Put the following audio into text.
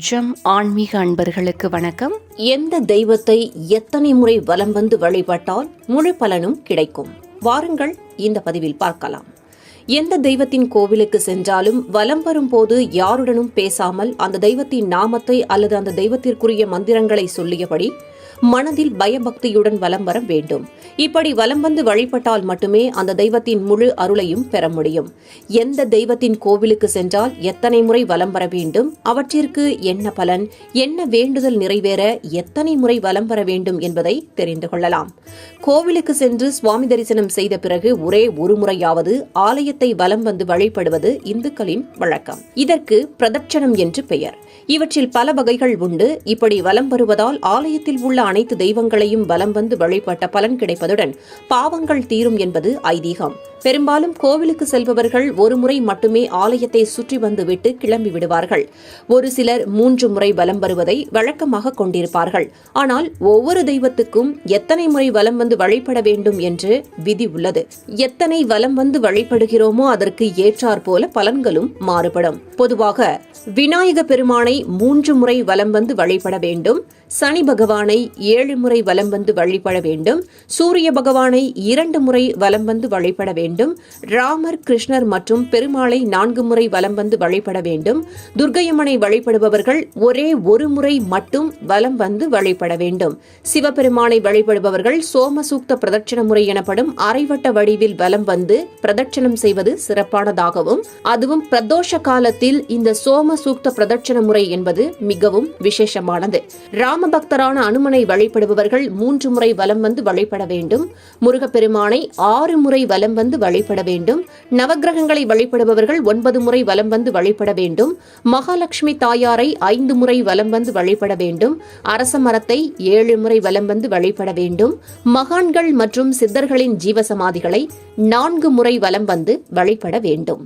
ஜம் ஆன்மீக அன்பர்களுக்கு வணக்கம். எந்த தெய்வத்தை எத்தனை முறை வலம் வந்து வழிபட்டால் முழு பலனும் கிடைக்கும்? வாருங்கள் இந்த பதிவில் பார்க்கலாம். எந்த தெய்வத்தின் கோவிலுக்கு சென்றாலும் வலம் வரும்போது யாருடனும் பேசாமல் அந்த தெய்வத்தின் நாமத்தை அல்லது அந்த தெய்வத்திற்குரிய மந்திரங்களை சொல்லியபடி மனதில் பயபக்தியுடன் வலம் வர வேண்டும். இப்படி வலம் வந்து வழிபட்டால் மட்டுமே அந்த தெய்வத்தின் முழு அருளையும் பெற முடியும். எந்த தெய்வத்தின் கோவிலுக்கு சென்றால் எத்தனை முறை வலம் வர வேண்டும், அவற்றிற்கு என்ன பலன், என்ன வேண்டுதல் நிறைவேற எத்தனை முறை வலம் வர வேண்டும் என்பதை தெரிந்து கொள்ளலாம். கோவிலுக்கு சென்று சுவாமி தரிசனம் செய்த பிறகு ஒரே ஒரு முறையாவது ஆலயத்தை வலம் வந்து வழிபடுவது இந்துக்களின் வழக்கம். இதற்கு பிரதட்சணம் என்று பெயர். இவற்றில் பல வகைகள் உண்டு. இப்படி வலம் வருவதால் ஆலயத்தில் உள்ள அனைத்து தெய்வங்களையும் வலம் வந்து வழிபட்ட பலன் கிடைப்பதுடன் பாவங்கள் தீரும் என்பது ஐதீகம். பெரும்பாலும் கோவிலுக்கு செல்பவர்கள் ஒரு முறை மட்டுமே ஆலயத்தை சுற்றி வந்துவிட்டு கிளம்பி விடுவார்கள். ஒரு சிலர் 3 முறை வலம் வருவதை வழக்கமாக கொண்டிருப்பார்கள். ஆனால் ஒவ்வொரு தெய்வத்துக்கும் எத்தனை முறை வலம் வந்து வழிபட வேண்டும் என்று விதி உள்ளது. எத்தனை வலம் வந்து வழிபடுகிறோமோ அதற்கு ஏற்றாற் போல பலன்களும் மாறுபடும். பொதுவாக விநாயக பெருமானை 3 முறை வலம் வந்து வழிபட வேண்டும். சனி பகவானை 7 முறை வலம் வந்து வழிபட வேண்டும். சூரிய பகவானை 2 முறை வலம் வந்து வழிபட வேண்டும். ராமர், கிருஷ்ணர் மற்றும் பெருமாளை 4 முறை வலம் வந்து வழிபட வேண்டும். துர்க்கையம்மனை வழிபடுபவர்கள் ஒரே ஒரு முறை மட்டும் வலம் வந்து வழிபட வேண்டும். சிவபெருமானை வழிபடுபவர்கள் சோமசூக்த பிரதட்சண முறை எனப்படும் அரைவட்ட வடிவில் வலம் வந்து பிரதட்சணம் செய்வது சிறப்பானதாகவும், அதுவும் பிரதோஷ காலத்தில் இந்த சோமசூக்த பிரதட்சண முறை என்பது மிகவும் விசேஷமானது. ராமபக்தரான அனுமனை வழிபடுபவர்கள் 3 முறை வலம் வந்து வழிபட வேண்டும். முருகப்பெருமானை 6 முறை வலம் வந்து வழிபட வேண்டும். நவக்கிரகங்களை வழிபடுபவர்கள் 9 முறை வலம் வந்து வழிபட வேண்டும். மகாலட்சுமி தாயாரை 5 முறை வலம் வந்து வழிபட வேண்டும். அரச மரத்தை 7 முறை வலம் வந்து வழிபட வேண்டும். மகான்கள் மற்றும் சித்தர்களின் ஜீவசமாதிகளை 4 முறை வலம் வந்து வழிபட வேண்டும்.